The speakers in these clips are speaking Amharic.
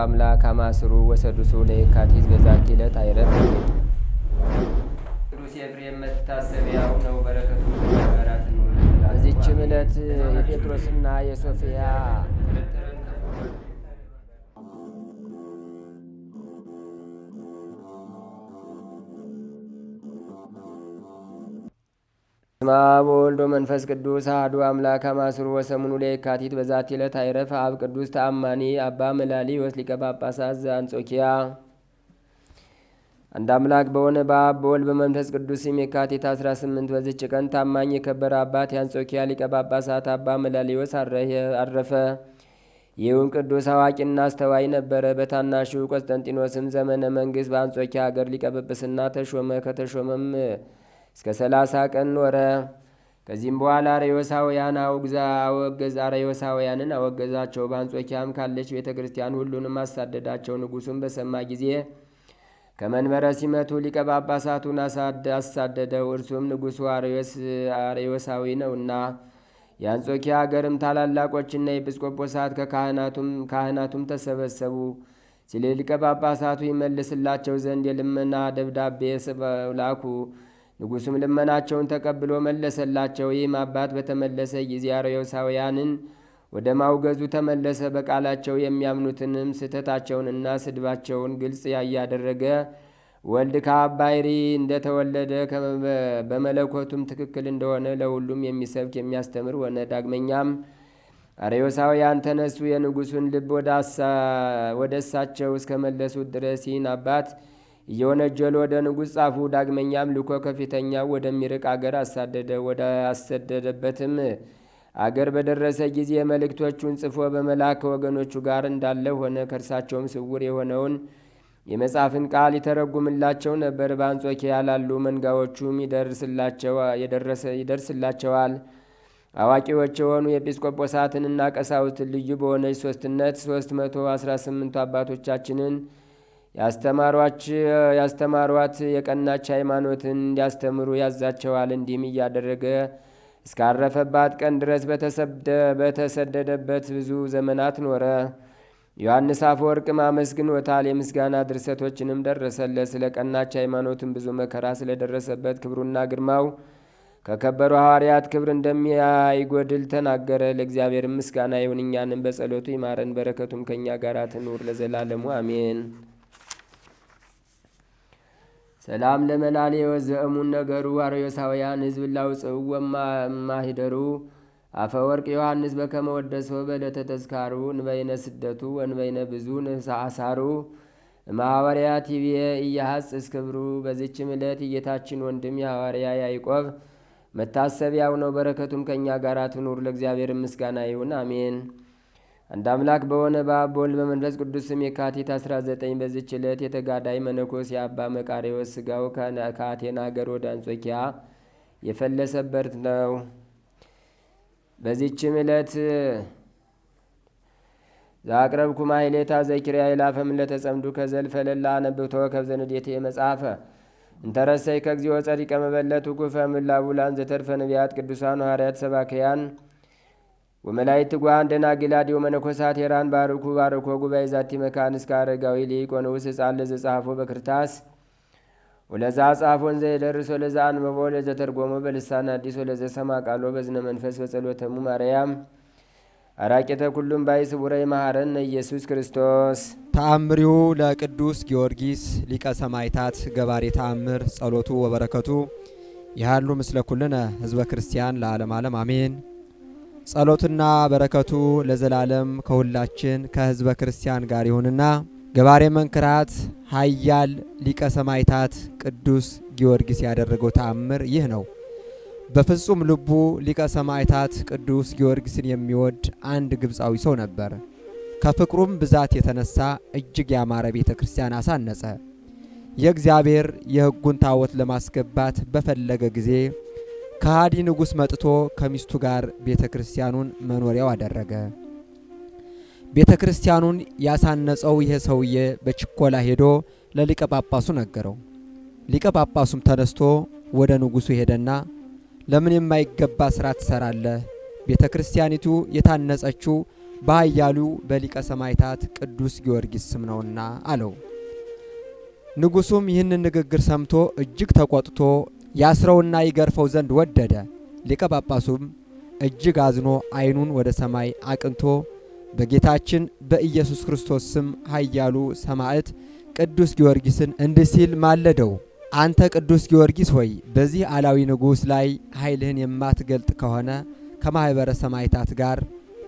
አምላክ አማስሩ ወሰዱሱ ለየካቲት በዛቲ ዕለት አይረፍ። ቅዱስ ኤፍሬም መታሰቢያው ነው። በረከቱ ጋራት ነው። በዚህችም ዕለት የጴጥሮስና የሶፊያ ስማ ወልዶ መንፈስ ቅዱስ አሐዱ አምላክ አማስሩ ወሰሙኑ ለየካቲት በዛቲ ዕለት አይረፍ አብ ቅዱስ ተአማኒ አባ መላሊዮስ ሊቀ ጳጳሳት ዘአንጾኪያ። አንድ አምላክ በሆነ በአብ በወልድ በመንፈስ ቅዱስ ስም የካቲት 18 በዚች ቀን ታማኝ የከበረ አባት የአንጾኪያ ሊቀ ጳጳሳት አባ መላሊዮስ አረፈ። ይህም ቅዱስ አዋቂና አስተዋይ ነበረ። በታናሹ ቆስጠንጢኖስም ዘመነ መንግሥት በአንጾኪያ አገር ሊቀ ጵጵስና ተሾመ። ከተሾመም እስከ 30 ቀን ኖረ። ከዚህም በኋላ አርዮሳውያንን አወገዛቸው። በአንጾኪያም ካለች ቤተ ክርስቲያን ሁሉንም አሳደዳቸው። ንጉሡም በሰማ ጊዜ ከመንበረ ሲመቱ ሊቀ ጳጳሳቱን አሳደደው። እርሱም ንጉሡ አርዮሳዊ ነውና። የአንጾኪያ አገርም ታላላቆችና ኤጲስቆጶሳት ካህናቱም ተሰበሰቡ። ስለ ሊቀ ጳጳሳቱ ይመልስላቸው ዘንድ የልመና ደብዳቤ ላኩ። ንጉሡም ልመናቸውን ተቀብሎ መለሰላቸው። ይህም አባት በተመለሰ ጊዜ አርዮሳውያንን ወደ ማውገዙ ተመለሰ። በቃላቸው የሚያምኑትንም ስህተታቸውንና ስድባቸውን ግልጽ ያደረገ ወልድ ከአብ ባሕርይ እንደተወለደ በመለኮቱም ትክክል እንደሆነ ለሁሉም የሚሰብክ የሚያስተምር ሆነ። ዳግመኛም አርዮሳውያን ተነሱ። የንጉሡን ልብ ወደ እሳቸው እስከመለሱት ድረስ ይህን አባት እየወነጀሉ ወደ ንጉሥ ጻፉ። ዳግመኛም ልኮ ከፊተኛው ወደሚርቅ አገር አሳደደ። ወደ አሰደደበትም አገር በደረሰ ጊዜ መልእክቶቹን ጽፎ በመላክ ከወገኖቹ ጋር እንዳለ ሆነ። ከእርሳቸውም ስውር የሆነውን የመጽሐፍን ቃል ይተረጉምላቸው ነበር። በአንጾኪያ ላሉ መንጋዎቹም ይደርስላቸዋል። አዋቂዎች የሆኑ የኤጲስቆጶሳትንና ቀሳውስትን ልዩ በሆነች ሦስትነት 318 አባቶቻችንን ያስተማሯት የቀናች ሃይማኖትን እንዲያስተምሩ ያዛቸዋል። እንዲህም እያደረገ እስካረፈባት ቀን ድረስ በተሰደደበት ብዙ ዘመናት ኖረ። ዮሐንስ አፈወርቅም አመስግኖታል። የምስጋና ድርሰቶችንም ደረሰለት። ስለ ቀናች ሃይማኖትን ብዙ መከራ ስለደረሰበት ክብሩና ግርማው ከከበሩ ሐዋርያት ክብር እንደሚያይጎድል ተናገረ። ለእግዚአብሔር ምስጋና ይሁን፣ እኛንም በጸሎቱ ይማረን፣ በረከቱም ከእኛ ጋር ትኑር ለዘላለሙ አሜን። ሰላም ለመላሌዎስ ዘእሙን ነገሩ አርዮሳውያን ሕዝብ ላውፅው ወማሂደሩ አፈወርቅ ዮሐንስ በከመ ወደሶ በዕለተ ተዝካሩ እንበይነ ስደቱ ወንበይነ ብዙ ንሳአሳሩ እምሐዋርያት ይቤ ኢያሐጽጽ ክብሩ። በዚችም ዕለት የጌታችን ወንድም የሐዋርያ ያዕቆብ መታሰቢያው ነው። በረከቱም ከእኛ ጋር ትኑር ለእግዚአብሔር ምስጋና ይሁን አሜን። አንድ አምላክ በሆነ በአብ በወልድ በመንፈስ ቅዱስ ስም የካቲት 19 በዚች ዕለት የተጋዳይ መነኮስ የአባ መቃርዮስ ሥጋው ከአቴና አገር ወደ አንጾኪያ የፈለሰበት ነው። በዚችም ዕለት ዛቅረብኩ ማሕሌታ ዘኪርያ ይላፈም ለተጸምዱ ከዘልፈ ለላ አነብቶ ከብዘንዴቴ መጽሐፈ እንተረሰይ ከግዚኦ ጸሪቀ መበለቱ ኩፈ ምላቡላን ዘተርፈ ነቢያት ቅዱሳን ሐዋርያት ሰባክያን ወመላእክት ጓን ደናግላዲዮ መነኮሳት ሄራን ባርኩ ባርኮ ጉባኤ ዛቲ መካን እስከ አረጋዊ ሊቅ ወንዑስ ሕፃን ለዘጻፎ በክርታስ ወለዛ ጻፎን ዘይደርሶ ለዛ አንበቦ ለዘተርጎሞ በልሳን አዲስ ወለዘሰማ ቃሎ በዝነ መንፈስ በጸሎተሙ ማርያም አራቂተ ኩሉም ባይ ስቡረይ መሐረነ ኢየሱስ ክርስቶስ። ተአምሪው ለቅዱስ ጊዮርጊስ ሊቀ ሰማዕታት ገባሬ ተአምር ጸሎቱ ወበረከቱ ይሃሉ ምስለ ኩልነ ህዝበ ክርስቲያን ለዓለም ዓለም አሜን። ጸሎትና በረከቱ ለዘላለም ከሁላችን ከህዝበ ክርስቲያን ጋር ይሁንና ገባሬ መንክራት ኃያል ሊቀ ሰማዕታት ቅዱስ ጊዮርጊስ ያደረገው ተአምር ይህ ነው። በፍጹም ልቡ ሊቀ ሰማዕታት ቅዱስ ጊዮርጊስን የሚወድ አንድ ግብፃዊ ሰው ነበር። ከፍቅሩም ብዛት የተነሳ እጅግ ያማረ ቤተ ክርስቲያን አሳነጸ። የእግዚአብሔር የሕጉን ታቦት ለማስገባት በፈለገ ጊዜ ከሃዲ ንጉሥ መጥቶ ከሚስቱ ጋር ቤተ ክርስቲያኑን መኖሪያው አደረገ። ቤተ ክርስቲያኑን ያሳነጸው ይሄ ሰውዬ በችኮላ ሄዶ ለሊቀ ጳጳሱ ነገረው። ሊቀ ጳጳሱም ተነስቶ ወደ ንጉሡ ሄደና ለምን የማይገባ ሥራ ትሰራለህ? ቤተ ክርስቲያኒቱ የታነጸችው በኃያሉ በሊቀ ሰማዕታት ቅዱስ ጊዮርጊስ ስም ነውና አለው። ንጉሡም ይህንን ንግግር ሰምቶ እጅግ ተቆጥቶ ያስረውና ይገርፈው ዘንድ ወደደ። ሊቀ ጳጳሱም እጅግ አዝኖ ዓይኑን ወደ ሰማይ አቅንቶ በጌታችን በኢየሱስ ክርስቶስ ስም ኃያሉ ሰማዕት ቅዱስ ጊዮርጊስን እንዲህ ሲል ማለደው። አንተ ቅዱስ ጊዮርጊስ ሆይ በዚህ አላዊ ንጉሥ ላይ ኃይልህን የማትገልጥ ከሆነ ከማኅበረ ሰማዕታት ጋር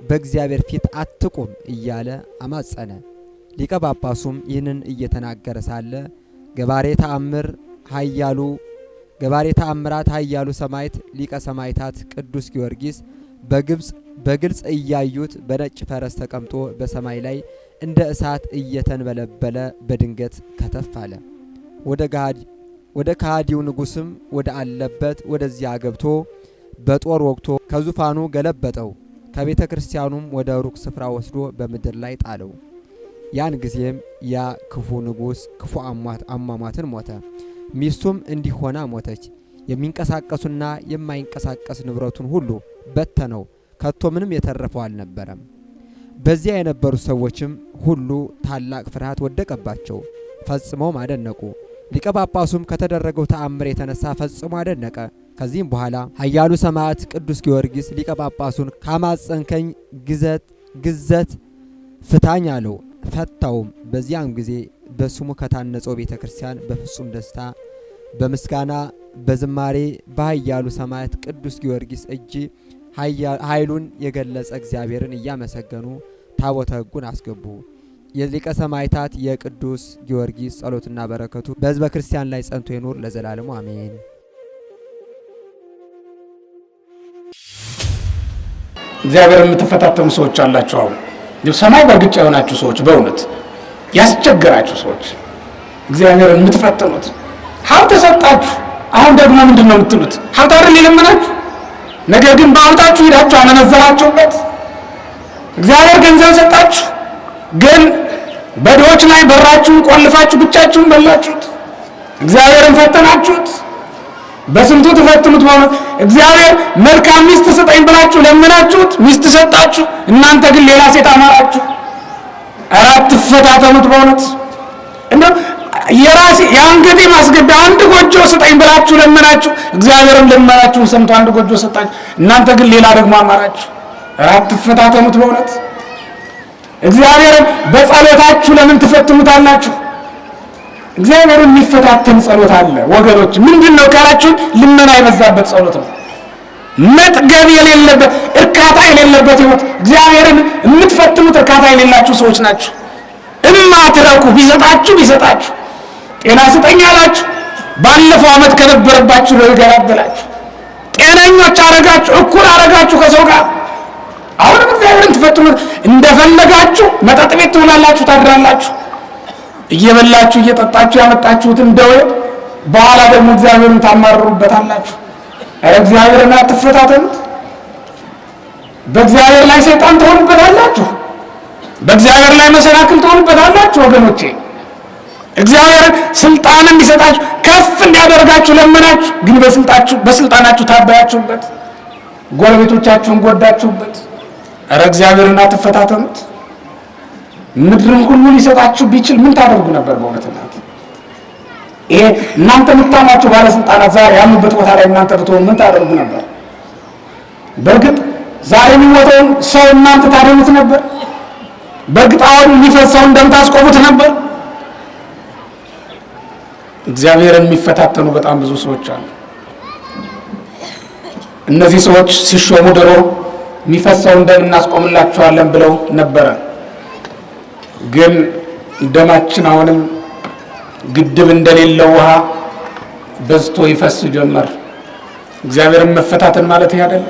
በእግዚአብሔር ፊት አትቁም እያለ አማጸነ። ሊቀ ጳጳሱም ይህንን እየተናገረ ሳለ ገባሬ ተአምራት ኃያሉ ሰማዕት ሊቀ ሰማዕታት ቅዱስ ጊዮርጊስ በግልጽ እያዩት በነጭ ፈረስ ተቀምጦ በሰማይ ላይ እንደ እሳት እየተንበለበለ በድንገት ከተፍ አለ። ወደ ከሃዲው ንጉሥም ወደ አለበት ወደዚያ ገብቶ በጦር ወግቶ ከዙፋኑ ገለበጠው። ከቤተ ክርስቲያኑም ወደ ሩቅ ስፍራ ወስዶ በምድር ላይ ጣለው። ያን ጊዜም ያ ክፉ ንጉሥ ክፉ አሟሟትን ሞተ። ሚስቱም እንዲህ ሆና ሞተች። የሚንቀሳቀሱና የማይንቀሳቀስ ንብረቱን ሁሉ በተነው፣ ከቶ ምንም የተረፈው አልነበረም። በዚያ የነበሩ ሰዎችም ሁሉ ታላቅ ፍርሃት ወደቀባቸው፣ ፈጽመውም አደነቁ። ሊቀ ጳጳሱም ከተደረገው ተአምር የተነሳ ፈጽሞ አደነቀ። ከዚህም በኋላ ኃያሉ ሰማዕት ቅዱስ ጊዮርጊስ ሊቀ ጳጳሱን ካማጸንከኝ ግዘት ፍታኝ አለው። ፈታውም። በዚያም ጊዜ በስሙ ከታነጸው ቤተ ክርስቲያን በፍጹም ደስታ በምስጋና በዝማሬ በኃያሉ ሰማዕት ቅዱስ ጊዮርጊስ እጅ ኃይሉን የገለጸ እግዚአብሔርን እያመሰገኑ ታቦተ ሕጉን አስገቡ። የሊቀ ሰማዕታት የቅዱስ ጊዮርጊስ ጸሎትና በረከቱ በሕዝበ ክርስቲያን ላይ ጸንቶ ይኑር ለዘላለሙ አሜን። እግዚአብሔር የምትፈታተኑ ሰዎች አላችሁ። አሁን ሰማይ በርግጫ የሆናችሁ ሰዎች፣ በእውነት ያስቸገራችሁ ሰዎች እግዚአብሔርን የምትፈትኑት ሀብት ሰጣችሁ። አሁን ደግሞ ምንድን ነው የምትሉት? ሀብት አይደል የለመናችሁ? ነገር ግን በሀብታችሁ ሄዳችሁ አመነዘራችሁበት። እግዚአብሔር ገንዘብ ሰጣችሁ፣ ግን በድሆች ላይ በራችሁን ቆልፋችሁ ብቻችሁን በላችሁት። እግዚአብሔርን ፈተናችሁት። በስንቱ ትፈትኑት በእውነት። እግዚአብሔር መልካም ሚስት ስጠኝ ብላችሁ ለምናችሁት፣ ሚስት ሰጣችሁ። እናንተ ግን ሌላ ሴት አማራችሁ። አራት ትፈታተኑት በእውነት። እንደው የራሴ የአንገቴ ማስገቢያ አንድ ጎጆ ስጠኝ ብላችሁ ለምናችሁ፣ እግዚአብሔርን ለምናችሁን ሰምቶ አንድ ጎጆ ሰጣችሁ። እናንተ ግን ሌላ ደግሞ አማራችሁ። አራት ትፈታተኑት በእውነት። እግዚአብሔርን በጸሎታችሁ ለምን ትፈትኑታላችሁ? እግዚአብሔርን የሚፈታተን ጸሎት አለ ወገኖች። ምንድነው ካላችሁ፣ ልመና የበዛበት ጸሎት ነው። መጥገብ የሌለበት፣ እርካታ የሌለበት ህይወት። እግዚአብሔርን የምትፈትኑት እርካታ የሌላችሁ ሰዎች ናችሁ። እማትረኩ ቢሰጣችሁ ጤና ስጠኝ አላችሁ፣ ባለፈው ዓመት ከነበረባችሁ ነው ይገራበላችሁ። ጤነኞች አረጋችሁ፣ እኩል አረጋችሁ ከሰው ጋር። አሁንም እግዚአብሔርን ትፈትኑት። እንደፈለጋችሁ መጠጥ ቤት ትውላላችሁ፣ ታድራላችሁ። እየበላችሁ እየጠጣችሁ ያመጣችሁትን ደዌ በኋላ ደግሞ እግዚአብሔርን ታማርሩበታላችሁ። እግዚአብሔርን አትፈታተኑት። በእግዚአብሔር ላይ ሰይጣን ትሆኑበታላችሁ። በእግዚአብሔር ላይ መሰናክል ትሆኑበታላችሁ ወገኖቼ። እግዚአብሔር ስልጣን እንዲሰጣችሁ ከፍ እንዲያደርጋችሁ ለመናችሁ፣ ግን በስልጣናችሁ ታባያችሁበት፣ ጎረቤቶቻችሁን ጎዳችሁበት። እግዚአብሔርን አትፈታተኑት። ምድርን ሁሉ ሊሰጣችሁ ቢችል ምን ታደርጉ ነበር? በእውነት ይሄ እናንተ የምታሟቸው ባለስልጣናት ዛሬ ያሉበት ቦታ ላይ እናንተ ብትሆኑ ምን ታደርጉ ነበር? በእርግጥ ዛሬ የሚሞተውን ሰው እናንተ ታደርጉት ነበር? በእርግጥ አሁን የሚፈሰውን ደም ታስቆሙት ነበር? እግዚአብሔርን የሚፈታተኑ በጣም ብዙ ሰዎች አሉ። እነዚህ ሰዎች ሲሾሙ ድሮ የሚፈሰውን ደም እናስቆምላቸዋለን ብለው ነበረ። ግን ደማችን አሁንም ግድብ እንደሌለው ውሃ በዝቶ ይፈስ ጀመር። እግዚአብሔርን መፈታተን ማለት ይሄ አይደል?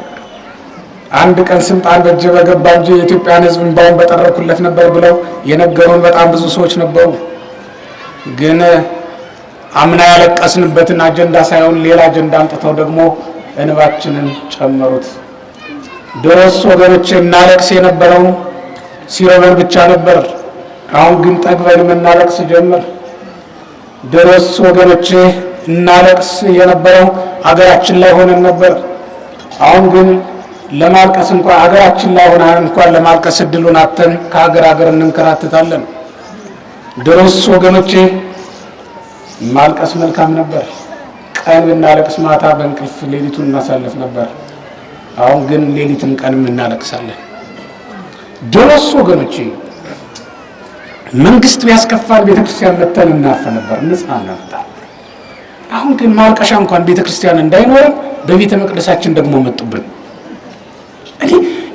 አንድ ቀን ስልጣን በእጄ በገባ እንጂ የኢትዮጵያን ሕዝብ እንባውን በጠረኩለት ነበር ብለው የነገሩን በጣም ብዙ ሰዎች ነበሩ። ግን አምና ያለቀስንበትን አጀንዳ ሳይሆን ሌላ አጀንዳ አምጥተው ደግሞ እንባችንን ጨመሩት። ድሮስ ወገኖቼ እናለቅስ የነበረው ሲረበን ብቻ ነበር። አሁን ግን ጠግበን የምናለቅስ ጀመር። ድሮስ ወገኖቼ እናለቅስ የነበረው አገራችን ላይ ሆነን ነበር። አሁን ግን ለማልቀስ እንኳን ሀገራችን ላይ ሆነ እንኳን ለማልቀስ እድሉን አጥተን ከሀገር ሀገር እንንከራተታለን። ድሮስ ወገኖቼ ማልቀስ መልካም ነበር። ቀን ብናለቅስ ማታ በእንቅልፍ ሌሊቱን እናሳልፍ ነበር። አሁን ግን ሌሊትም ቀንም እናለቅሳለን። ድሮስ ወገኖቼ መንግስት ቢያስከፋን ቤተክርስቲያን መተን እናርፍ ነበር፣ እንጽናና ነበር። አሁን ግን ማልቀሻ እንኳን ቤተክርስቲያን እንዳይኖር በቤተ መቅደሳችን ደግሞ መጡብን። እኔ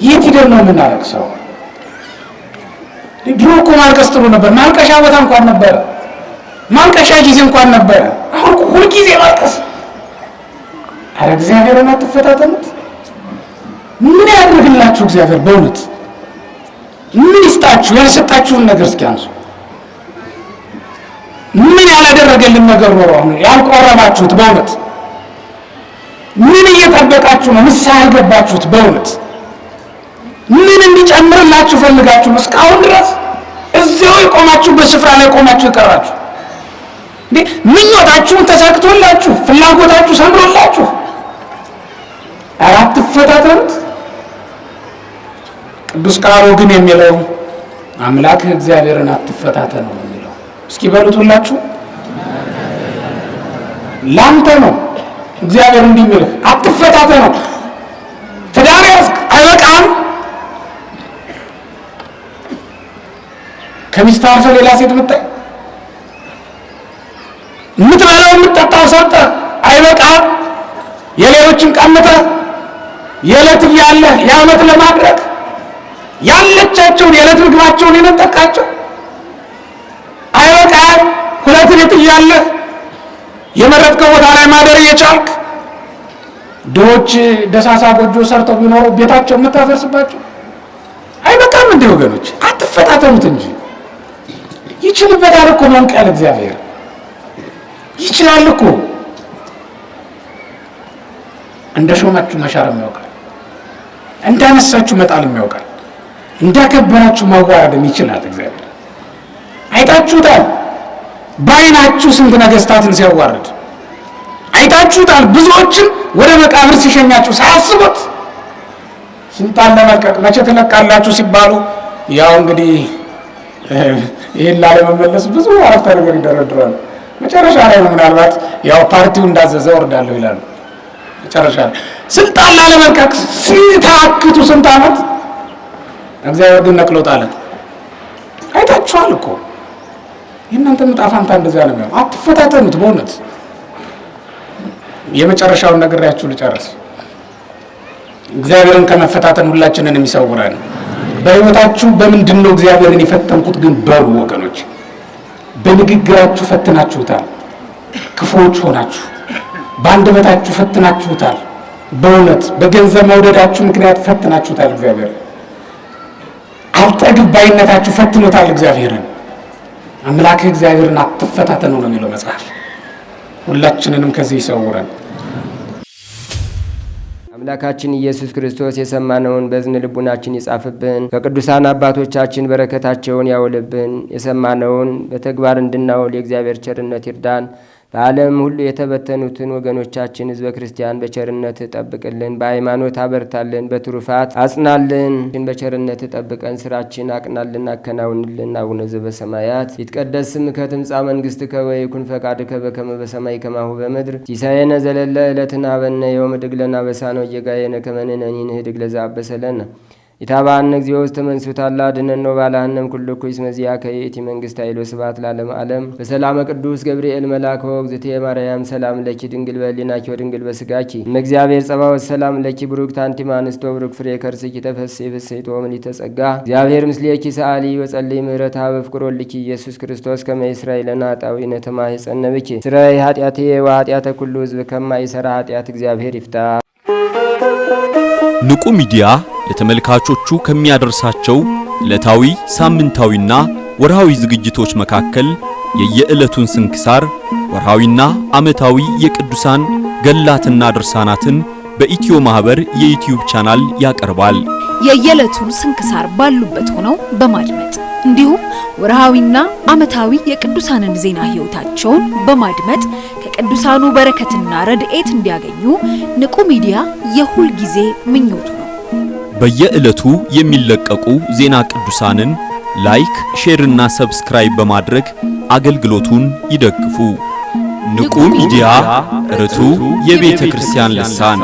የት ሄደን ነው የምናለቅሰው? ድሮ እኮ ማልቀስ ጥሩ ነበር። ማልቀሻ ቦታ እንኳን ነበረ፣ ማልቀሻ ጊዜ እንኳን ነበረ። አሁን ሁሉ ጊዜ ማልቀስ። አረ እግዚአብሔርን አትፈታተኑት። ምን ያደርግላችሁ እግዚአብሔር? በእውነት ምን ይስጣችሁ? ያልሰጣችሁን ነገር እስኪ አንሱ። ምን ያላደረገልን ነገር ኖሮ አሁን ያልቆረባችሁት? በእውነት ምን እየጠበቃችሁ ነው? ንስሐ ያልገባችሁት? በእውነት ምን እንዲጨምርላችሁ ፈልጋችሁ ነው እስካሁን ድረስ እዚያው የቆማችሁበት ስፍራ ላይ ቆማችሁ ይቀራችሁ? ምኞታችሁን ተሳክቶላችሁ ፍላጎታችሁ ሰምሮላችሁ አራት ተፈታተኑት። ቅዱስ ቃሉ ግን የሚለው አምላክህ እግዚአብሔርን አትፈታተነው ነው የሚለው። እስኪ በሉትላችሁ ላንተ ነው እግዚአብሔር እንዲህ የሚልህ አትፈታተነው። ትዳር ያዝክ አይበቃም? ከሚስት አልፈህ ሌላ ሴት የምታይ የምትበላው የምትጠጣው ሰርተህ አይበቃም? የሌሎችን ቀምተህ የዕለት እያለህ የዓመት ለማድረግ ያለቻቸውን የዕለት ምግባቸውን የነጠቃቸው አይበቃም? ሁለት ቤት እያለህ የመረጥከው ቦታ ላይ ማደር እየቻልክ ድሆች ደሳሳ ጎጆ ሰርተው ቢኖሩ ቤታቸው የምታፈርስባቸው አይበቃም? እንደ ወገኖች አትፈታተኑት እንጂ ይችልበታል እኮ መንቀል እግዚአብሔር ይችላል እኮ። እንደ ሾማችሁ መሻርም ያውቃል፣ እንዳነሳችሁ መጣልም ያውቃል፣ እንዳከበራችሁ ማዋረድም ይችላል እግዚአብሔር። አይታችሁታል በዓይናችሁ ስንት ነገስታትን ሲያዋርድ አይታችሁታል። ብዙዎችን ወደ መቃብር ሲሸኛችሁ ሳያስቡት ስልጣን ለመልቀቅ መቼ ትለቃላችሁ ሲባሉ ያው እንግዲህ ይሄን ላለመመለስ ብዙ አረፍተ ነገር ይደረድራሉ። መጨረሻ ላይ ነው ምናልባት ያው ፓርቲው እንዳዘዘ ወርዳለሁ ይላሉ። መጨረሻ ላይ ስልጣን ላለመልቀቅ ሲታክቱ ስንት ዓመት እግዚአብሔር ግን ነቅሎታል። አይታችኋል እኮ የእናንተ ዕጣ ፈንታ እንደዚያ ነው የሚሆነው። አትፈታተኑት በእውነት። የመጨረሻውን ነግሬያችሁ ልጨርስ። እግዚአብሔርን ከመፈታተን ሁላችንን የሚሰውረን በሕይወታችሁ በምንድን ነው እግዚአብሔርን የፈተንኩት ግን በሉ ወገኖች። በንግግራችሁ ፈትናችሁታል፣ ክፉዎች ሆናችሁ በአንደበታችሁ ፈትናችሁታል። በእውነት በገንዘብ መውደዳችሁ ምክንያት ፈትናችሁታል እግዚአብሔር። አልጠግብ ባይነታችሁ ፈትኖታል እግዚአብሔርን። አምላክህ እግዚአብሔርን አትፈታተነው ነው የሚለው መጽሐፍ። ሁላችንንም ከዚህ ይሰውረን። አምላካችን ኢየሱስ ክርስቶስ የሰማነውን በዝን ልቡናችን ይጻፍብን። ከቅዱሳን አባቶቻችን በረከታቸውን ያውልብን። የሰማነውን በተግባር እንድናውል የእግዚአብሔር ቸርነት ይርዳን። በዓለም ሁሉ የተበተኑትን ወገኖቻችን ሕዝበ ክርስቲያን በቸርነት ጠብቅልን። በሃይማኖት አበርታልን፣ በትሩፋት አጽናልን። በቸርነት ጠብቀን፣ ስራችን አቅናልን፣ አከናውንልን። አቡነ ዘበሰማያት ይትቀደስ ስምከ ትምጻእ መንግሥትከ ወይኩን ፈቃድከ በከመ በሰማይ ከማሁ በምድር ሲሳየነ ዘለለ ዕለትነ ሀበነ ዮም ወኅድግ ለነ አበሳነ ወጌጋየነ ከመ ንሕነኒ ንኅድግ ለዘአበሰ ለነ ኢታብአነ እግዚኦ ውስተ መንሱት አላ ድነን ነው ባላህንም ኩሉ ኩይስ መዚያ ከየቲ መንግስት ኃይሎ ስብሐት ለዓለመ ዓለም። በሰላመ ቅዱስ ገብርኤል መልአክ ወእግዝእቴ ማርያም ሰላም ለኪ ድንግል በሊናኪ ወድንግል በስጋኪ እመእግዚአብሔር ጸባኦት ሰላም ለኪ ብሩክት አንቲ እምአንስቶ ብሩክ ፍሬ ከርስኪ ተፈሥሒ ፍሥሕት ወምልዕተ ጸጋ እግዚአብሔር ምስሌኪ ሰአሊ ወጸልይ ምሕረታ በፍቅር ወልኪ ኢየሱስ ክርስቶስ ከመ ይስራይ ለነ ኃጣውኢነ ተማኅፀነ ብኪ ስራይ ኃጢአቴ ወኃጢአተ ኩሉ ሕዝብ ከማይሰራ ኃጢአት እግዚአብሔር ይፍታ። ንቁ ሚዲያ ለተመልካቾቹ ከሚያደርሳቸው ዕለታዊ ሳምንታዊና ወርሃዊ ዝግጅቶች መካከል የየዕለቱን ስንክሳር ወርሃዊና ዓመታዊ የቅዱሳን ገላትና ድርሳናትን በኢትዮ ማህበር የዩቲዩብ ቻናል ያቀርባል። የየዕለቱን ስንክሳር ባሉበት ሆነው በማድመጥ እንዲሁም ወርሃዊና ዓመታዊ የቅዱሳንን ዜና ሕይወታቸውን በማድመጥ ከቅዱሳኑ በረከትና ረድኤት እንዲያገኙ ንቁ ሚዲያ የሁል ጊዜ ምኞቱ ነው። በየዕለቱ የሚለቀቁ ዜና ቅዱሳንን ላይክ፣ ሼር እና ሰብስክራይብ በማድረግ አገልግሎቱን ይደግፉ። ንቁ ሚዲያ ርቱ የቤተ ክርስቲያን ልሳን